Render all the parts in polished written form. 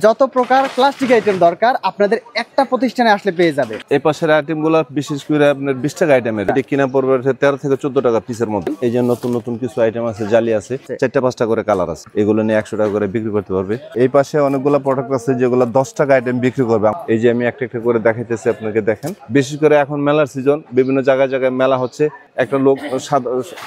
যত প্রকার plastic item দরকার আপনাদের একটা প্রতিষ্ঠানে আসলে পেয়ে যাবে। এই পাশের আইটেমগুলো বিশেষ করে আপনার 20 টাকা আইটেমের, এটি কিনা পড়বে 13 থেকে 14 টাকা পিসের মধ্যে। এই যে নতুন নতুন কিছু আইটেম আছে, জালি আছে, 4টা 5টা করে কালার আছে, এগুলো নিয়ে 100 টাকা করে বিক্রি করতে পারবে। এই পাশে অনেকগুলো প্রোডাক্ট আছে যেগুলো 10 টাকা আইটেম বিক্রি করবে। এই যে আমি একটা একটা করে দেখাইতেছি আপনাকে, দেখেন। বিশেষ করে এখন মেলার সিজন, বিভিন্ন জায়গায় জায়গায় মেলা হচ্ছে, একটা লোক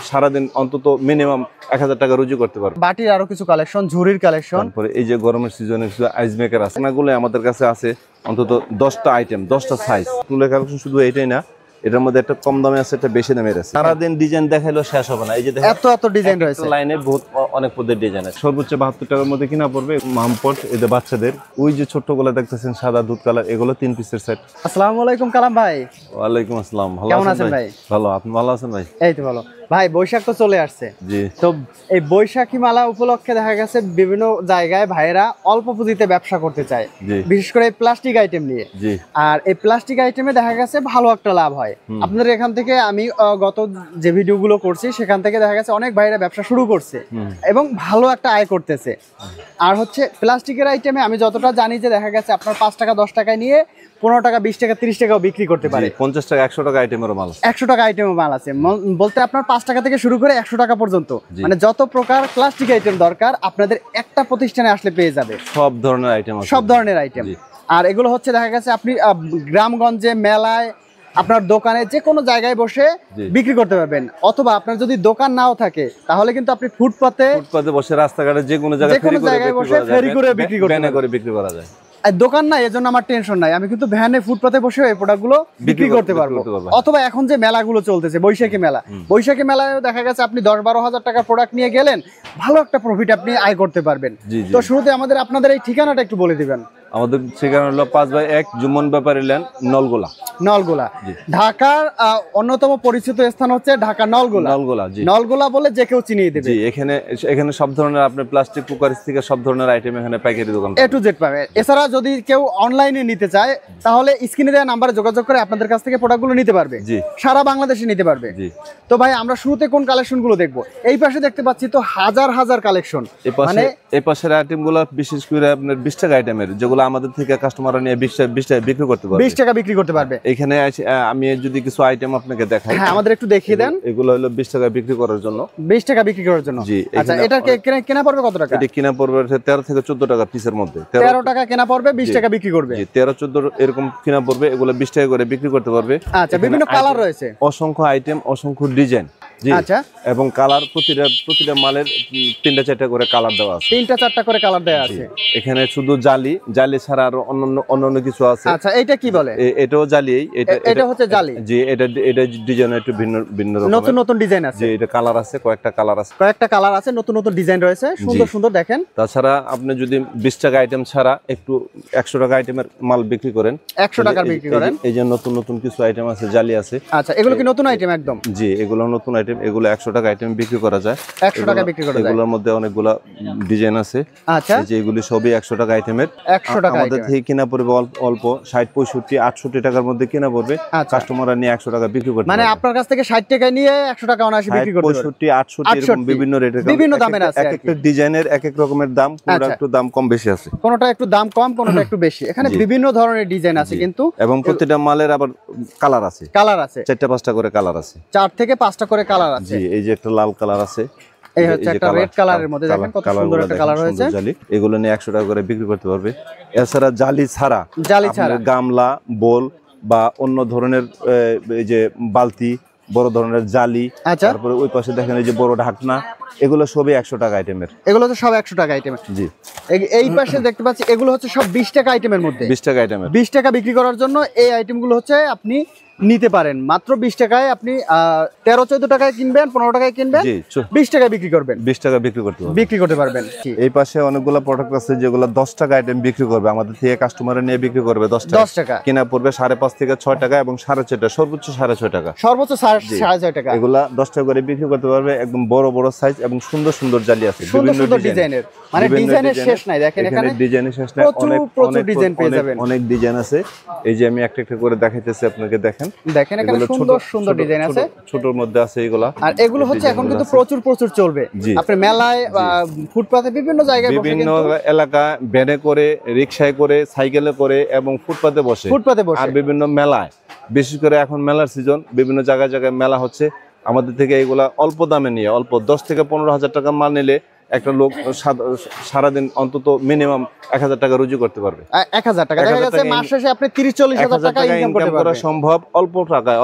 সারাদিন অন্তত মিনিমাম 1000 টাকা রুজি করতে পারবে। বাটির আরো কিছু কালেকশন, ঝুড়ির কালেকশন, তারপরে এই যে গরমের সিজনে কিছু আইস মেকার আছে, এগুলো আমাদের কাছে আছে অন্তত 10টা আইটেম, 10টা সাইজ। টুলের কালেকশন শুধু এইটাই না, এটার মধ্যে একটা কম দামে আছে, একটা বেশি দামের আছে। সারাদিন ডিজাইন দেখাইলেও শেষ হবে না। এই যে দেখেন, এত ডিজাইন রয়েছে, লাইনে বহুত অনেক পদের ডিজাইন আছে। সর্বোচ্চ 72 টাকার মধ্যে কিনা পড়বে। মামপট এদের বাচ্চাদের, ওই যে ছোট্টগুলো দেখতেছেন সাদা দুধ কালার, এগুলো 3 পিসের সেট। আসসালামু আলাইকুম কালাম ভাই। ওয়ালাইকুম আসসালাম। ভালো আছেন ভাই? ভালো, আপনি ভালো আছেন ভাই? এই তো ভালো ভাই। বৈশাখ তো চলে আসছে, জি। তো এই বৈশাখী মেলা উপলক্ষে দেখা গেছে বিভিন্ন জায়গায় ভাইরা অল্প পুঁজিতে ব্যবসা করতে চায়, বিশেষ করে প্লাস্টিক আইটেম নিয়ে। আর এই প্লাস্টিক আইটেমে দেখা গেছে ভালো একটা লাভ হয়। আপনাদের এখান থেকে আমি গত যে ভিডিওগুলো করছি সেখান থেকে দেখা গেছে অনেক ভাইরা ব্যবসা শুরু করছে এবং ভালো একটা আয় করতেছে। আর হচ্ছে প্লাস্টিকের আইটেমে আমি যতটা জানি যে দেখা গেছে আপনার 5 টাকা 10 টাকায় নিয়ে 15 টাকা 20 টাকা 30 টাকাও বিক্রি করতে পারে। 50 টাকা 100 টাকা আইটেমেরও মাল আছে, 100 টাকা আইটেমের মাল আছে, বলতে আপনার 5 টাকা থেকে শুরু করে 100 টাকা পর্যন্ত, মানে যত প্রকার প্লাস্টিক আইটেম দরকার আপনাদের একটা প্রতিষ্ঠানে আসলে পেয়ে যাবে। সব ধরনের আইটেম আছে, সব ধরনের আইটেম। আর এগুলো হচ্ছে দেখা গেছে আপনি গ্রামগঞ্জে, মেলায়, আপনার দোকানে, যে কোনো জায়গায় বসে বিক্রি করতে পারবেন। অথবা আপনার যদি দোকান নাও থাকে তাহলে কিন্তু আপনি ফুটপাতে বসে, রাস্তাঘাটে যে কোনো জায়গায় বসে ফেরি করে বিক্রি করা যায়। দোকান নাই এজন্য আমার টেনশন নাই, আমি কিন্তু ভ্যানে ফুটপাতে বসে এই প্রোডাক্টগুলো বিক্রি করতে পারবো। অথবা এখন যে মেলাগুলো চলতেছে, বৈশাখী মেলা, বৈশাখী মেলায় দেখা গেছে আপনি 10-12 হাজার টাকার প্রোডাক্ট নিয়ে গেলেন, ভালো একটা প্রফিট আপনি আয় করতে পারবেন। তো শুরুতে আপনাদের এই ঠিকানাটা একটু বলে দিবেন। আমাদের ঠিকানা হলো 5/1 জুমন ব্যাপারী লেন, নলগোলা। ঢাকার অন্যতম পরিচিত স্থান হচ্ছে ঢাকা নলগোলা। নলগোলা বলে যে কেউ চিনিয়ে দেবে। এখানে সব ধরনের আপনি প্লাস্টিক কুকার থেকে সব ধরনের আইটেম এখানে পাইকারি দোকান A to Z পাবে। এছাড়া যদি কেউ অনলাইনে নিতে চায় তাহলে স্ক্রিনে দেওয়া নাম্বারে যোগাযোগ করে আপনাদের কাছ থেকে প্রোডাক্টগুলো নিতে পারবে, সারা বাংলাদেশে নিতে পারবে। তো ভাই আমরা শুরুতে কোন কালেকশনগুলো দেখবো? এই পাশে দেখতে পাচ্ছি তো হাজার হাজার কালেকশন। এই পাশের আইটেমগুলো বিশেষ করে আপনার 20 টাকা আইটেমের, যেগুলো আমাদের থেকে কাস্টমাররা নিয়ে 20 টাকা বিক্রি করতে পারবে। 20 টাকা বিক্রি করতে পারবে। এখানে আমি যদি কিছু আইটেম আপনাকে দেখাই, হ্যাঁ আমাদের একটু দেখিয়ে দেন। এগুলো হলো 20 টাকা বিক্রি করার জন্য। 20 টাকা বিক্রি করার জন্য, জি। আচ্ছা, এটা কেনা পড়বে কত টাকা? এটা কিনা পড়বে 13 থেকে 14 টাকা পিসের মধ্যে। 13 টাকা কেনা পড়বে, 20 টাকা বিক্রি করবে। জি, 13-14 এরকম কিনা পড়বে, এগুলো 20 টাকা করে বিক্রি করতে পারবে। আচ্ছা, বিভিন্ন কালার রয়েছে, অসংখ্য আইটেম, অসংখ্য ডিজাইন। আচ্ছা, এবং কালার প্রতিটা মালের 3টা-4টা করে কালার দেওয়া আছে, 3টা-4টা করে কালার দেওয়া আছে। এখানে শুধু জালি ছাড়া আরো অন্যান্য কিছু আছে। আচ্ছা, এটা কি বলে? এটাও জালি। এটা হচ্ছে জালি। জি, এটা ডিজাইন একটু ভিন্ন রকম, নতুন ডিজাইন আছে। জি, এটা কালার আছে, কয়েকটা কালার আছে, নতুন ডিজাইন রয়েছে, সুন্দর দেখেন। তাছাড়া আপনি যদি 20 টাকা আইটেম ছাড়া একটু 100 টাকা আইটেমের মাল বিক্রি করেন, 100 টাকা বিক্রি করেন, এই যে নতুন কিছু আইটেম আছে, জালি আছে। আচ্ছা, এগুলো কি নতুন আইটেম? একদম, জি, এগুলো নতুন আইটেম। এগুলো 100 টাকা আইটেম বিক্রি করা যায়, 100 টাকা বিক্রি করা যায়। এগুলোর মধ্যে অনেকগুলা ডিজাইন আছে। আচ্ছা, যে এগুলি সবই 100 টাকা আইটেমের। 100 টাকা আমাদের থেকে কিনা পড়বে অল্প 60, 65, 68 টাকার মধ্যে কিনা পড়বে। কাস্টমাররা নিয়ে 100 টাকা বিক্রি করতে, মানে আপনার কাছ থেকে 60 টাকা নিয়ে 100 টাকা অনায়াসে বিক্রি করতে পারবে। 65, 68 এরকম বিভিন্ন রেটের, বিভিন্ন দামের আছে। এক একটা ডিজাইনের এক এক রকমের দাম, কোনটা একটু দাম কম বেশি আছে, কোনটা একটু দাম কম, কোনটা একটু বেশি। এখানে বিভিন্ন ধরনের ডিজাইন আছে কিন্তু, এবং প্রতিটা মালের আবার কালার আছে, 4টা-5টা করে কালার আছে, 4 থেকে 5টা করে কালার আছে। জি, এই যে একটা লাল কালার আছে, এই হচ্ছে একটা রেড কালারের মধ্যে, দেখেন কত সুন্দর একটা কালার হয়েছে। এগুলো নিয়ে 100 টাকা করে বিক্রি করতে পারবে। এছাড়া জালি ছাড়া গামলা, বোল বা অন্য ধরনের এই যে বালতি, বড় ধরনের জালি, তারপরে ওই পাশে দেখেন এই যে বড় ঢাকনা, এগুলো সবই 100 টাকা আইটেমের। এগুলো তো সব 100 টাকা আইটেমের। জি, এই পাশে দেখতে পাচ্ছি এগুলো হচ্ছে সব 20 টাকা আইটেমের মধ্যে। 20 টাকা আইটেমের, 20 টাকা বিক্রি করার জন্য এই আইটেমগুলো হচ্ছে আপনি নিতে পারেন মাত্র 20 টাকায়। আপনি 13-14 টাকায় কিনবেন, 15 টাকায় কিনবেন, 20 টাকায় বিক্রি করবেন, 20 টাকা বিক্রি করতে পারবেন। এই পাশে অনেকগুলো প্রোডাক্ট আছে যেগুলো 10 টাকা আইটেম বিক্রি করবে, আমাদের থেকে কাস্টমাররা নিয়ে বিক্রি করবে 10 টাকা। কিনা পড়বে 5.5 থেকে 6 টাকা, এবং 6.5, সর্বোচ্চ 6.5 টাকা, সর্বোচ্চ 6.5 টাকা। এগুলা 10 টাকা করে বিক্রি করতে পারবে। একদম বড় সাইজ এবং সুন্দর জালি আছে, বিভিন্ন ডিজাইনের, মানে ডিজাইনের শেষ নাই। দেখেন এখানে ডিজাইনের শেষ নাই, প্রচুর ডিজাইন পেয়ে যাবেন, অনেক ডিজাইন আছে। এই যে আমি একটা করে দেখাইতেছি আপনাকে, দেখেন। দেখেন এখানে সুন্দর সুন্দর ডিজাইন আছে, ছোটর মধ্যে আছে এগুলা। আর এগুলো হচ্ছে এখন কিন্তু প্রচুর চলবে আপনি মেলায় ফুটপাতে বিভিন্ন জায়গায় বসে, বিভিন্ন এলাকা ভ্যানে করে, রিকশায় করে, সাইকেলে করে এবং ফুটপাতে বসে আর বিভিন্ন মেলায়, বিশেষ করে এখন মেলার সিজন, বিভিন্ন জায়গায় জায়গায় মেলা হচ্ছে, আমাদের থেকে এগুলা অল্প দামে নিয়ে, অল্প 10 থেকে 15,000 টাকা মাল নিলে একটা লোক সারাদিন অন্তত মিনিমাম 1,000 টাকা রুজি করতে পারবে। 1,000 টাকা দেখা যাচ্ছে মাস শেষে আপনি 30-40,000 টাকা ইনকাম করা সম্ভব অল্প টাকায়,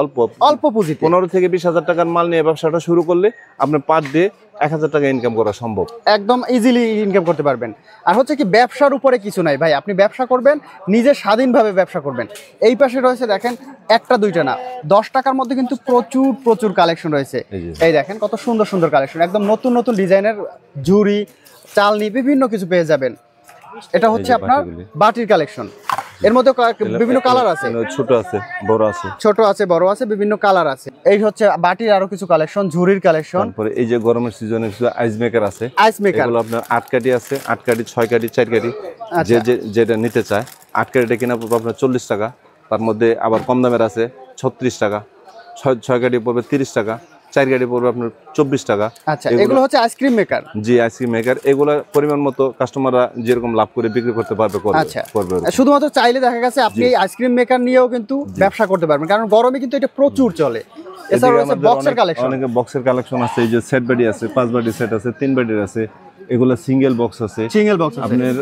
অল্প পুঁজি। 15 থেকে 20,000 টাকার মাল নিয়ে ব্যবসাটা শুরু করলে আপনি পার ডে 1,000 টাকা ইনকাম করা সম্ভব, একদম ইজিলি ইনকাম করতে পারবেন। আর হচ্ছে কি ব্যবসার উপরে কিছু নাই ভাই, আপনি ব্যবসা করবেন নিজে স্বাধীনভাবে ব্যবসা করবেন। এই পাশে রয়েছে দেখেন একটা দুইটা না 10 টাকার মধ্যে কিন্তু প্রচুর কালেকশন রয়েছে। এই দেখেন কত সুন্দর সুন্দর কালেকশন, একদম নতুন ডিজাইনের ঝুড়ি, চালনি, বিভিন্ন কিছু পেয়ে যাবেন। এটা হচ্ছে আপনার বাটির কালেকশন, এর মধ্যে বিভিন্ন কালার আছে, ছোট আছে, বড় আছে, ছোট আছে, বড় আছে, বিভিন্ন কালার আছে। এই হচ্ছে বাটির আরো কিছু কালেকশন, ঝুড়ির কালেকশন। তারপরে এই যে গরমের সিজনে কিছু আইস মেকার আছে, আইস মেকার এগুলো আপনার 8 কাঠি আছে, 8 কাঠি, 6 কাঠি, 4 কাঠি, যেটা নিতে চায়। 8 কাঠিটা কিনা পড়বে আপনার 40 টাকা, তার মধ্যে আবার কম দামের আছে 36 টাকা, 6 কাঠি পড়বে 30 টাকা, 4 কাঠি পড়বে আপনার 24 টাকা। আচ্ছা, এগুলো হচ্ছে আইসক্রিম মেকার। জি, আইসক্রিম মেকার। এগুলা পরিমাণ মতো কাস্টমাররা যেরকম লাভ করে বিক্রি করতে পারবে করবে। শুধুমাত্র চাইলে দেখা গেছে আপনি এই আইসক্রিম মেকার নিয়েও কিন্তু ব্যবসা করতে পারবেন, কারণ গরমে কিন্তু এটা প্রচুর চলে। এছাড়াও আছে বক্সের কালেকশন, অনেক বক্সের কালেকশন আছে। এই যে সেট বাডি আছে, 5 বাডি সেট আছে, 3 বাডির আছে, এগুলা সিঙ্গেল বক্স আছে। আপনার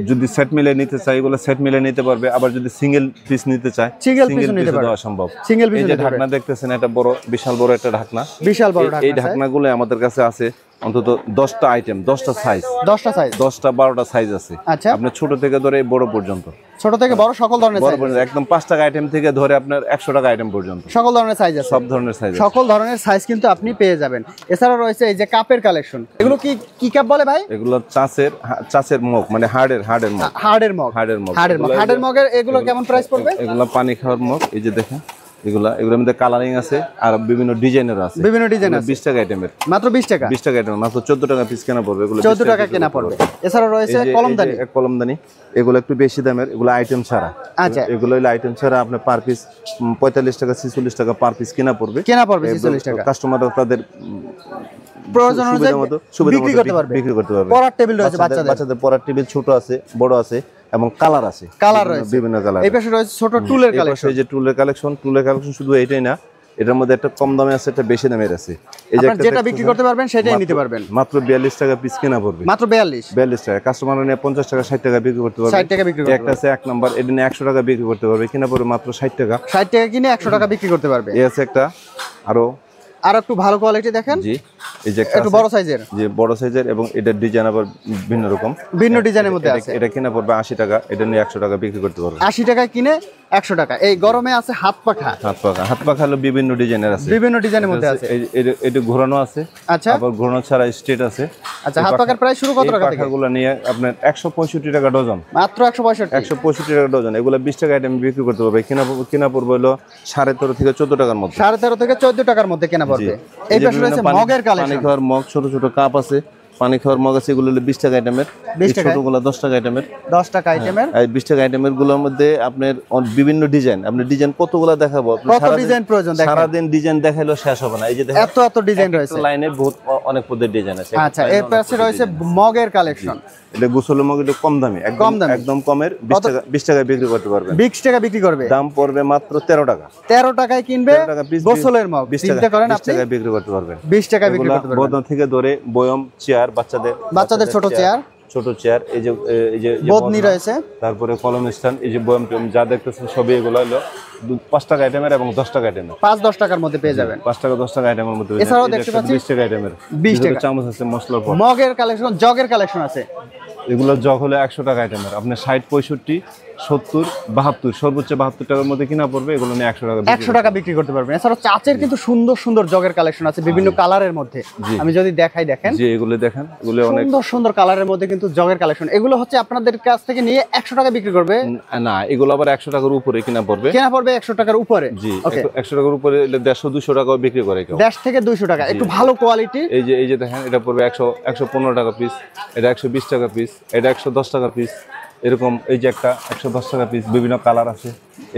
যদি সেট মিলে নিতে চাই, এগুলো সেট মিলে নিতে পারবে। আবার যদি সিঙ্গেল পিস নিতে চায়, সিঙ্গেল পিস দেওয়া সম্ভব। এই যে ঢাকনা দেখতেছেন, এটা বিশাল বড় একটা ঢাকনা, এই ঢাকনাগুলো আমাদের কাছে আছে অন্তত 10টা আইটেম, 10টা সাইজ, 10টা 12টা সাইজ আছে। আপনার ছোট থেকে ধরে বড় পর্যন্ত, ছোট থেকে বড় সকল ধরনের সাইজ, একদম 5 টাকা আইটেম থেকে ধরে আপনার 100 টাকা আইটেম পর্যন্ত সকল ধরনের সাইজ আছে, সব ধরনের সাইজ, সকল ধরনের সাইজ কিন্তু আপনি পেয়ে যাবেন। এছাড়া রয়েছে এই যে কাপের কালেকশন। এগুলো কি কাপ বলে ভাই? এগুলো চাচের মগ, মানে হার্ডের মগের। এগুলো কেমন প্রাইস পড়বে? এগুলো পানি খাওয়ার মগ। এই যে দেখেন এগুলোর মধ্যে কালারিং আছে আর বিভিন্ন ডিজাইনের আছে, বিভিন্ন ডিজাইন আছে। 20 টাকা আইটেমের, মাত্র 20 টাকা, 20 টাকা আইটেম, মাত্র 14 টাকা পিস কেনা পড়বে। এগুলো 14 টাকা কেনা পড়বে। এছাড়া রয়েছে কলমদানি, এগুলো একটু বেশি দামের, এগুলো আইটেম ছাড়া। আচ্ছা, এগুলো হলো আইটেম ছাড়া, আপনার পার পিস 45 টাকা 46 টাকা পার পিস কেনা পড়বে। 46 টাকা। কাস্টমাররা তাদের প্রয়োজন অনুযায়ী বিক্রি করতে পারবে। পড়ার টেবিল রয়েছে, বাচ্চাদের পড়ার টেবিল ছোট আছে, বড় আছে এবং কালার আছে, বিভিন্ন কালার। এই পাশে রয়েছে ছোট টুলের কালেকশন। এই যে টুলের কালেকশন শুধু এইটাই না, এটার মধ্যে একটা কম দামে আছে, একটা বেশি দামের আছে। এই যে যেটা বিক্রি করতে পারবেন সেটাই নিতে পারবেন। মাত্র 42 টাকা পিস কেনা পড়বে, মাত্র 42 টাকা। কাস্টমার নিয়ে 50 টাকা 60 টাকা বিক্রি করতে পারবে। 60 টাকা বিক্রি করতে একটা আছে 1 নাম্বার, এটা নিয়ে 100 টাকা বিক্রি করতে পারবে, কিনা পড়বে মাত্র 60 টাকা। 60 টাকা কিনে 100 টাকা বিক্রি করতে পারবে। এই আছে একটা আর একটু ভালো কোয়ালিটি দেখেন। জি, এই যে একটু বড় সাইজের, যে বড় সাইজের, এবং এটার ডিজাইন আবার ভিন্ন রকম, ভিন্ন ডিজাইনের মধ্যে আছে। এটা কিনা পড়বে 80 টাকা, এটা নিয়ে 100 টাকা বিক্রি করতে পারবে। 80 টাকায় কিনে 100 টাকা। এই গরমে আছে হাত পাখা হলো বিভিন্ন ডিজাইনের আছে, বিভিন্ন ডিজাইনের মধ্যে আছে। এটা ঘোরানো আছে, আচ্ছা, আবার ঘোরানো ছাড়া স্ট্রেট আছে। আচ্ছা, হাত পাখার প্রাইস শুরু কত টাকা থেকে? পাখাগুলো নিয়ে আপনার 165 টাকা ডজন, মাত্র 165 টাকা ডজন। এগুলো 20 টাকা আইটেম বিক্রি করতে পারবে। কিনা পড়বে হলো 13.5 থেকে 14 টাকার মধ্যে, 13.5 থেকে 14 টাকার মধ্যে কেনা পড়বে। এই পাশে রয়েছে মগের কালেকশন, পানি খাওয়ার মগ, ছোট কাপ আছে, পানি খাওয়ার মগ আছে। এগুলো হলো 20 টাকা আইটেমের, ছোটগুলো 10 টাকা আইটেমের, 10 টাকা আইটেমের। এই 20 টাকা আইটেমের গুলোর মধ্যে আপনার বিভিন্ন ডিজাইন, আপনি ডিজাইন কতগুলো দেখাবো, কত ডিজাইন প্রয়োজন, সারা দিন ডিজাইন দেখাইলেও শেষ হবে না। এই যে দেখেন এত ডিজাইন রয়েছে, লাইনে বহুত অনেক পদের ডিজাইন আছে। আচ্ছা, এর পাশে রয়েছে মগের কালেকশন। এটা গোসলের মগ, এটা কম দামি, একদম কমের, 20 টাকা বিক্রি করতে পারবেন। 20 টাকা বিক্রি করবে, দাম পড়বে মাত্র 13 টাকা। 13 টাকায় কিনবে গোসলের মগ, 20 টাকা বিক্রি করতে পারবেন। 20 টাকা বিক্রি করতে পারবেন। বদন থেকে ধরে বয়ম, চেয়ার, বাচ্চাদের ছোট চেয়ার, এই যে বদনি রয়েছে, তারপরে কলম স্ট্যান্ড, এই যে বয়ম যা দেখতেছেন সবই এগুলো হলো 5 টাকা আইটেমের এবং 10 টাকা আইটেমের, 5-10 টাকার মধ্যে পেয়ে যাবেন। 5 টাকা 10 টাকা আইটেমের মধ্যে। এছাড়াও দেখতে পাচ্ছি 20 টাকা আইটেমের, 20 টাকা চামচ আছে, মশলার পর মগের কালেকশন, জগের কালেকশন আছে। এগুলো জগ হলো 100 টাকা আইটেমের, আপনার 60, 65, 70, 72, সর্বোচ্চ 72 টাকার মধ্যে কিনা পড়বে। এগুলো নিয়ে 100 টাকা বিক্রি করতে পারবেন। এছাড়াও চাচের কিন্তু সুন্দর জগের কালেকশন আছে বিভিন্ন কালারের মধ্যে। আমি যদি দেখাই, দেখেন যে এগুলো দেখেন, এগুলো অনেক সুন্দর কালারের মধ্যে কিন্তু জগের কালেকশন। এগুলো হচ্ছে আপনাদের কাছ থেকে নিয়ে 100 টাকা বিক্রি করবে না, এগুলো আবার 100 টাকার উপরে কিনা পড়বে। 100 টাকার উপরে। জি, 100 টাকার উপরে 150-200 টাকাও বিক্রি করে কেউ, 150 থেকে 200 টাকা, একটু ভালো কোয়ালিটি। এই যে দেখেন, এটা পড়বে 115 টাকা পিস, এটা 120 টাকা পিস, এটা 110 টাকা পিস, এরকম। এই যে একটা 110 টাকা পিস, বিভিন্ন কালার আছে,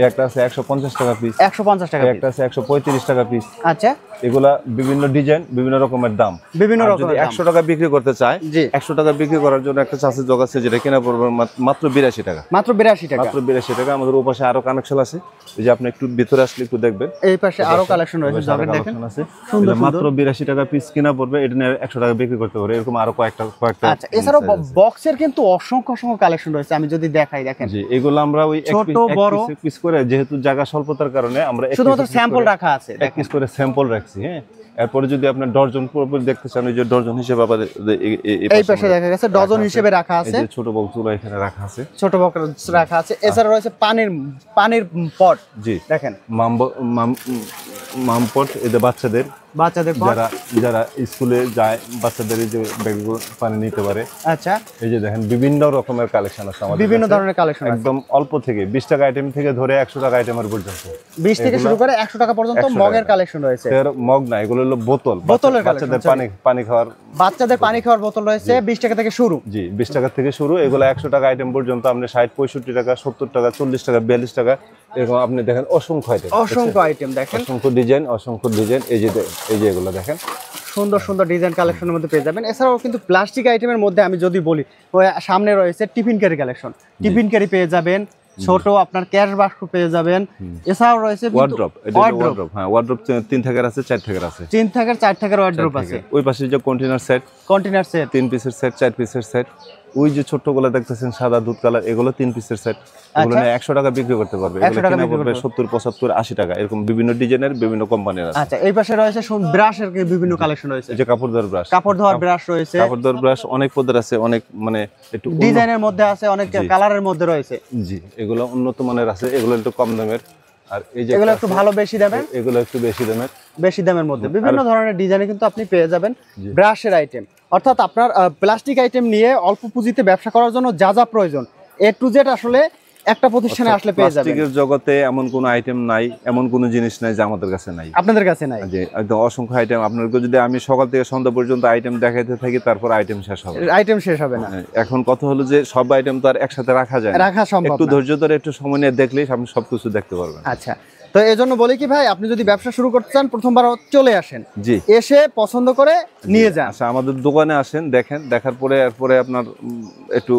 একটা আছে 150 টাকা পিস, 150 টাকা একটা আছে 135 টাকা পিস। আচ্ছা, এগুলা বিভিন্ন ডিজাইন, বিভিন্ন রকমের দাম, বিভিন্ন আর রকমের যদি দাম। 100 টাকা বিক্রি করতে চায়, জি। 100 টাকা বিক্রি করার জন্য একটা চাষি জগ আছে, যেটা কিনা পড়বে মাত্র 82 টাকা। মাত্র 82 টাকা। মাত্র 82 টাকা। আমাদের ওপাশে আরো কানেকশন আছে, এই যে আপনি একটু ভিতরে আসলে একটু দেখবেন, এই পাশে আরো কালেকশন রয়েছে, জগের দেখেন সুন্দর এটা মাত্র 82 টাকা পিস কিনা পড়বে, এটা নিয়ে 100 টাকা বিক্রি করতে পারে। এরকম আরো কয়েকটা। আচ্ছা, এছাড়াও বক্সের কিন্তু অসংখ্য কালেকশন রয়েছে, আমি যদি দেখাই, দেখেন। জি, এগুলো আমরা ওই ছোট বড় পিস করে, যেহেতু জায়গা স্বল্পতার কারণে আমরা শুধুমাত্র স্যাম্পল রাখা আছে, এক পিস করে স্যাম্পল রাখছি। হ্যাঁ, এরপরে যদি আপনি ডজন পুরোপুরি দেখতে চান, ওই যে ডজন হিসেবে আবার এই পাশে দেখা গেছে ডজন হিসেবে রাখা আছে। এই যে ছোট বক্সগুলো এখানে রাখা আছে, ছোট বক্স রাখা আছে। এছাড়া রয়েছে পানির পট। জি, দেখেন মামপট, এদের বাচ্চাদের পট, যারা স্কুলে যায়, বাচ্চাদের এই যে ব্যাগগুলো পানি নিতে পারে। আচ্ছা, এই যে দেখেন বিভিন্ন রকমের কালেকশন আছে আমাদের, বিভিন্ন ধরনের কালেকশন, একদম অল্প থেকে 20 টাকা আইটেম থেকে ধরে 100 টাকা আইটেমের পর্যন্ত, 20 থেকে শুরু করে 100 টাকা পর্যন্ত মগের কালেকশন রয়েছে। মগ না, এগুলো হলো বোতলের বাচ্চাদের পানি খাওয়ার বোতল রয়েছে 20 টাকা থেকে শুরু। জি, 20 টাকা থেকে শুরু। এগুলো 100 টাকা আইটেম পর্যন্ত আপনি 60, 65 টাকা, 70 টাকা, 40 টাকা, 42 টাকা, এরকম আপনি দেখেন অসংখ্য আইটেম দেখেন, অসংখ্য ডিজাইন। এই যে এগুলো দেখেন, সুন্দর ডিজাইন কালেকশনের মধ্যে পেয়ে যাবেন। এছাড়াও কিন্তু প্লাস্টিক আইটেমের মধ্যে আমি যদি বলি, ওই সামনে রয়েছে tiffin carry collection, tiffin carry পেয়ে যাবেন, ছোট আপনার ক্যাশ বাক্স পেয়ে যাবেন। এছাড়াও রয়েছে ওয়ার্ড্রপ। হ্যাঁ, ওয়ার্ড্রপ 3 টাকার আছে, 4 টাকার আছে, 3 থেকে 4 টাকার ওয়ার্ড্রপ আছে। ওই পাশে যে কন্টেনার সেট 3 পিসের সেট, 4 পিসের সেট। ওই যে ছোট্টগুলো দেখতেছেন সাদা দুধ কালার, এগুলো 3 পিসের সেট। এগুলো 100 টাকা বিক্রি করতে পারবে, এগুলো কিনা পড়বে 70, 75, 80 টাকা, এরকম বিভিন্ন ডিজাইনের, বিভিন্ন কোম্পানির আছে। আচ্ছা, এই পাশে রয়েছে ব্রাশের বিভিন্ন কালেকশন রয়েছে, এই যে কাপড় ধোয়ার ব্রাশ রয়েছে, কাপড় ধোয়ার ব্রাশ অনেক পদের আছে, অনেক মানে একটু ডিজাইনের মধ্যে আছে, অনেক কালারের মধ্যে রয়েছে। জি, এগুলো উন্নত মানের আছে, এগুলো একটু কম দামের। আর এই যে এগুলো একটু ভালো বেশি দামের, এগুলো একটু বেশি দামের মধ্যে বিভিন্ন ধরনের ডিজাইনে কিন্তু আপনি পেয়ে যাবেন ব্রাশের আইটেম। অর্থাৎ আপনার প্লাস্টিক আইটেম নিয়ে অল্প পুঁজিতে ব্যবসা করার জন্য যা প্রয়োজন, A to Z আসলে একটা প্রতিষ্ঠানে আসলে পেয়ে যাবেন। প্লাস্টিকের জগতে এমন কোনো আইটেম নাই, এমন কোনো জিনিস নাই যে আমাদের কাছে নাই, আপনাদের কাছে নাই। যে একদম অসংখ্য আইটেম। আপনাকে যদি আমি সকাল থেকে সন্ধ্যা পর্যন্ত আইটেম দেখাইতে থাকি, তারপর আইটেম শেষ হবে না। এখন কথা হলো যে সব আইটেম তো আর একসাথে রাখা যায় না, রাখা সম্ভব না। একটু ধৈর্য ধরে একটু সময় নিয়ে দেখলেই আপনি সবকিছু দেখতে পারবেন। আচ্ছা, তো এই জন্য বলি কি ভাই, আপনি যদি ব্যবসা শুরু করতে চান, প্রথমবার চলে আসেন, জি, এসে পছন্দ করে নিয়ে যান। আচ্ছা, আমাদের দোকানে আসেন, দেখেন, দেখার পরে এরপরে আপনার একটু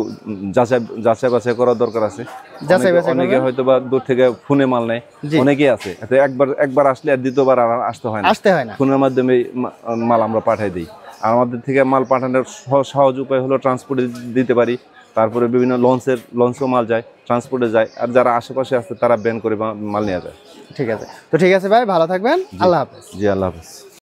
যাচাই বাছাই করার দরকার আছে। অনেকে হয়তো বা দূর থেকে ফোনে মাল নেয়, অনেকেই আছে, একবার আসলে আর দ্বিতীয়বার আর আসতে হয় না, ফোনের মাধ্যমে মাল আমরা পাঠাই দিই। আর আমাদের থেকে মাল পাঠানোর সহজ উপায় হলো ট্রান্সপোর্টে দিতে পারি, তারপরে বিভিন্ন লঞ্চেও মাল যায়, ট্রান্সপোর্টে যায়, আর যারা আশেপাশে আছে তারা ব্যান করে মাল নিয়ে যায়। ঠিক আছে, তো ঠিক আছে ভাই, ভালো থাকবেন, আল্লাহ হাফেজ। জি, আল্লাহ হাফেজ।